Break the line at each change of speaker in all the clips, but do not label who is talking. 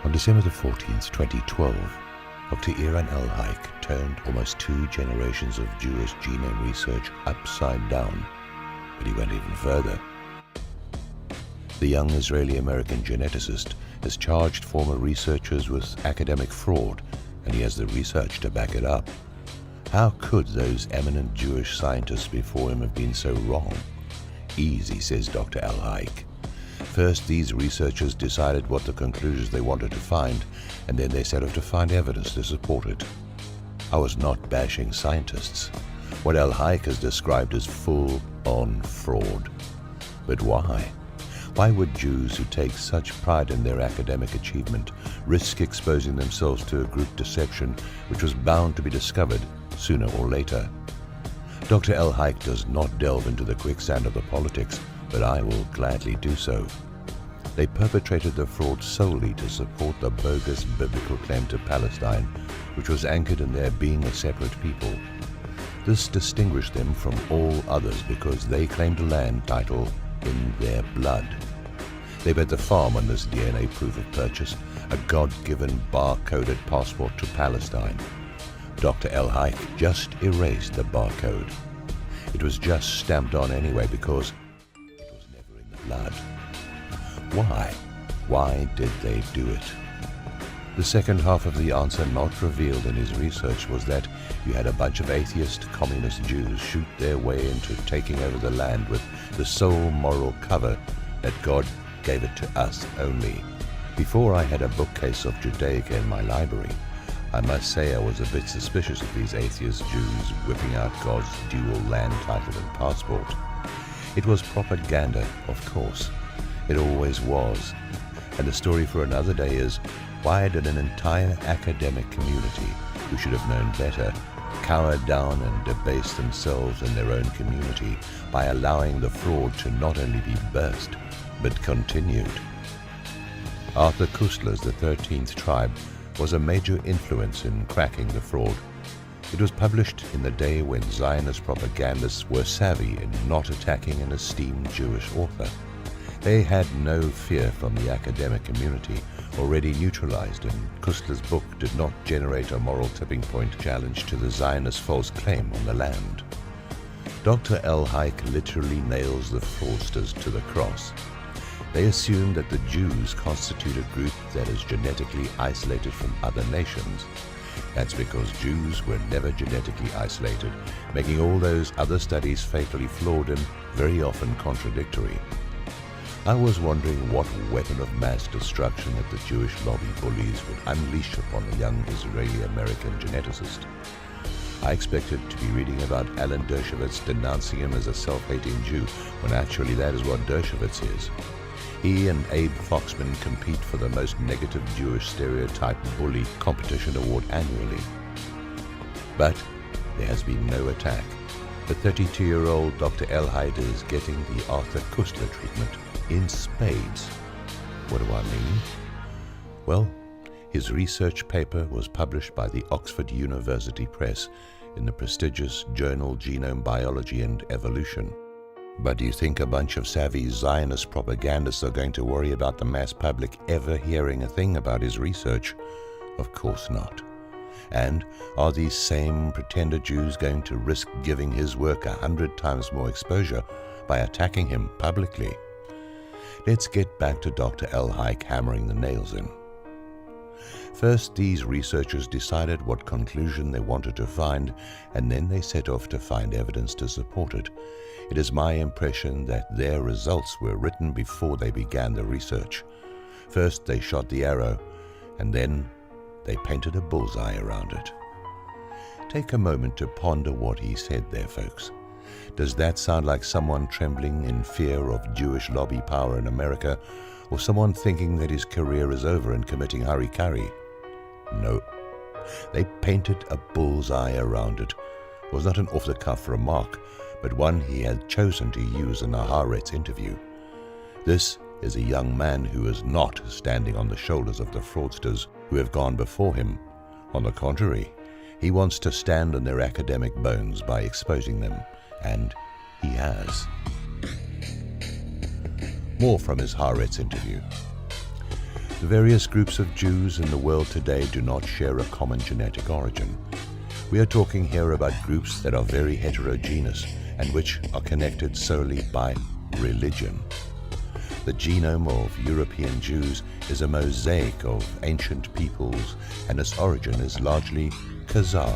On December the 14th, 2012, Dr. Iran El-Haik turned almost 2 generations of Jewish genome research upside down, but he went even further. The young Israeli-American geneticist has charged former researchers with academic fraud, and he has the research to back it up. How could those eminent Jewish scientists before him have been so wrong? Easy, says Dr. El-Haik. First, these researchers decided what the conclusions they wanted to find, and then they set off to find evidence to support it. I was not bashing scientists. What El-Haik has described as full-on fraud. But why? Why would Jews who take such pride in their academic achievement risk exposing themselves to a group deception which was bound to be discovered sooner or later? Dr. El-Haik does not delve into the quicksand of the politics, but I will gladly do so. They perpetrated the fraud solely to support the bogus biblical claim to Palestine, which was anchored in their being a separate people. This distinguished them from all others because they claimed a land title in their blood. They bet the farm on this DNA proof of purchase, a God-given bar-coded passport to Palestine. Dr. El-Haik just erased the barcode. It was just stamped on anyway because it was never in the blood. Why? Why did they do it? The second half of the answer not revealed in his research was that you had a bunch of atheist communist Jews shoot their way into taking over the land with the sole moral cover that God gave it to us only. Before I had a bookcase of Judaica in my library, I must say I was a bit suspicious of these atheist Jews whipping out God's dual land title and passport. It was propaganda, of course. It always was. And the story for another day is, why did an entire academic community, who should have known better, cower down and debase themselves and their own community by allowing the fraud to not only be burst, but continued? Arthur Koestler's The 13th Tribe was a major influence in cracking the fraud. It was published in the day when Zionist propagandists were savvy in not attacking an esteemed Jewish author. They had no fear from the academic community, already neutralized, and Koestler's book did not generate a moral tipping point challenge to the Zionist false claim on the land. Dr. El-Haik literally nails the fraudsters to the cross. They assume that the Jews constitute a group that is genetically isolated from other nations. That's because Jews were never genetically isolated, making all those other studies fatally flawed and very often contradictory. I was wondering what weapon of mass destruction that the Jewish lobby bullies would unleash upon a young Israeli-American geneticist. I expected to be reading about Alan Dershowitz denouncing him as a self-hating Jew, when actually that is what Dershowitz is. He and Abe Foxman compete for the most negative Jewish stereotype bully competition award annually. But there has been no attack. The 32-year-old Dr. El-Haik is getting the Arthur Koestler treatment in spades. What do I mean? Well, his research paper was published by the Oxford University Press in the prestigious journal Genome Biology and Evolution. But do you think a bunch of savvy Zionist propagandists are going to worry about the mass public ever hearing a thing about his research? Of course not. And are these same pretender Jews going to risk giving his work 100 times more exposure by attacking him publicly? Let's get back to Dr. El-Haik hammering the nails in. First, these researchers decided what conclusion they wanted to find, and then they set off to find evidence to support it. It is my impression that their results were written before they began the research. First, they shot the arrow, and then they painted a bullseye around it. Take a moment to ponder what he said there, folks. Does that sound like someone trembling in fear of Jewish lobby power in America, or someone thinking that his career is over and committing harikari? No. They painted a bullseye around it. It was not an off-the-cuff remark, but one he had chosen to use in a Haaretz interview. This is a young man who is not standing on the shoulders of the fraudsters who have gone before him. On the contrary, he wants to stand on their academic bones by exposing them, and he has. More from his Haaretz interview. The various groups of Jews in the world today do not share a common genetic origin. We are talking here about groups that are very heterogeneous and which are connected solely by religion. The genome of European Jews is a mosaic of ancient peoples, and its origin is largely Khazar.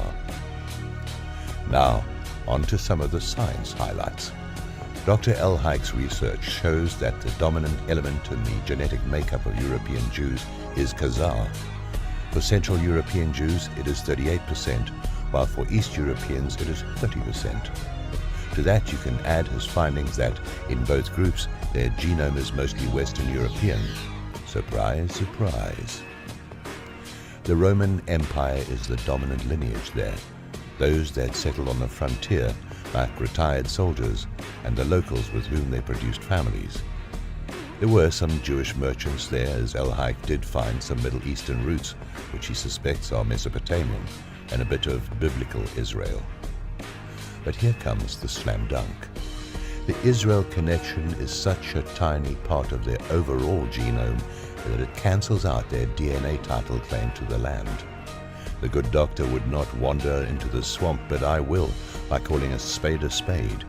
Now, on to some of the science highlights. Dr. Elhaik's research shows that the dominant element in the genetic makeup of European Jews is Khazar. For Central European Jews, it is 38%, while for East Europeans, it is 30%. To that, you can add his findings that, in both groups, their genome is mostly Western European. Surprise, surprise. The Roman Empire is the dominant lineage there. Those that settled on the frontier, like retired soldiers, and the locals with whom they produced families. There were some Jewish merchants there, as Elhaik did find some Middle Eastern roots, which he suspects are Mesopotamian, and a bit of biblical Israel. But here comes the slam dunk. The Israel connection is such a tiny part of their overall genome that it cancels out their DNA title claim to the land. The good doctor would not wander into the swamp, but I will, by calling a spade a spade.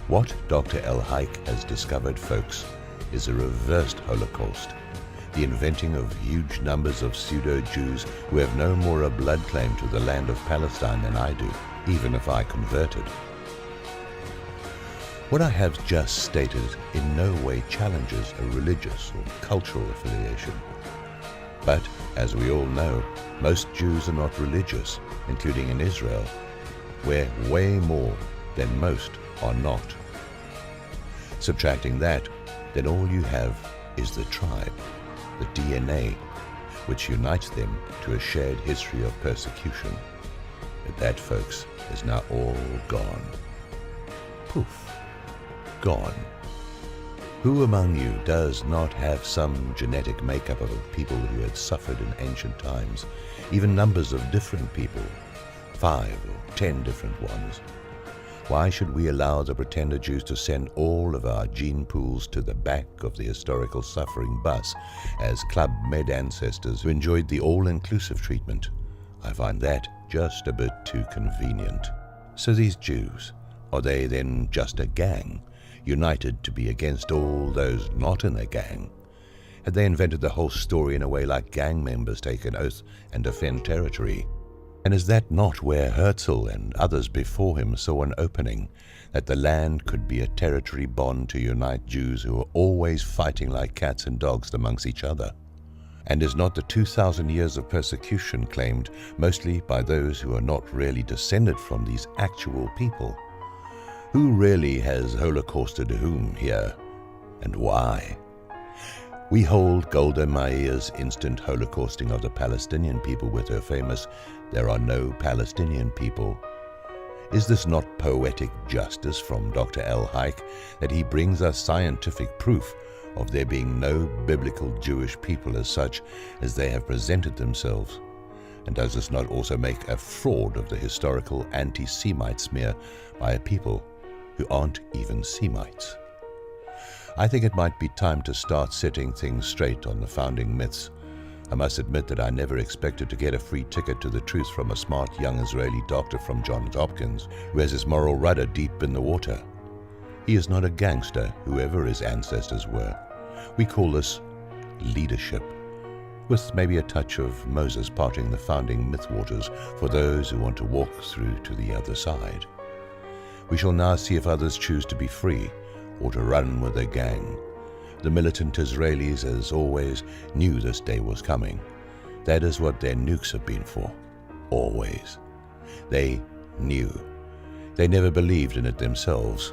What Dr. Elhaik has discovered, folks, is a reversed Holocaust, the inventing of huge numbers of pseudo-Jews who have no more a blood claim to the land of Palestine than I do, even if I converted. What I have just stated in no way challenges a religious or cultural affiliation. But, as we all know, most Jews are not religious, including in Israel, where way more than most are not. Subtracting that, then all you have is the tribe, the DNA, which unites them to a shared history of persecution. But that, folks, is now all gone. Poof. Gone. Who among you does not have some genetic makeup of people who had suffered in ancient times, even numbers of different people, 5 or 10 different ones? Why should we allow the pretender Jews to send all of our gene pools to the back of the historical suffering bus as Club Med ancestors who enjoyed the all-inclusive treatment? I find that just a bit too convenient. So these Jews, are they then just a gang, united to be against all those not in a gang? Had they invented the whole story in a way like gang members take an oath and defend territory? And is that not where Herzl and others before him saw an opening, that the land could be a territory bond to unite Jews who are always fighting like cats and dogs amongst each other? And is not the 2,000 years of persecution claimed mostly by those who are not really descended from these actual people? Who really has holocausted whom here, and why? We hold Golda Meir's instant holocausting of the Palestinian people with her famous "There are no Palestinian people." Is this not poetic justice from Dr. Elhaik, that he brings us scientific proof of there being no biblical Jewish people as such as they have presented themselves? And does this not also make a fraud of the historical anti-Semite smear by a people who aren't even Semites? I think it might be time to start setting things straight on the founding myths. I must admit that I never expected to get a free ticket to the truth from a smart young Israeli doctor from Johns Hopkins who has his moral rudder deep in the water. He is not a gangster, whoever his ancestors were. We call this leadership, with maybe a touch of Moses parting the founding myth waters for those who want to walk through to the other side. We shall now see if others choose to be free or to run with a gang. The militant Israelis, as always, knew this day was coming. That is what their nukes have been for, always. They knew. They never believed in it themselves.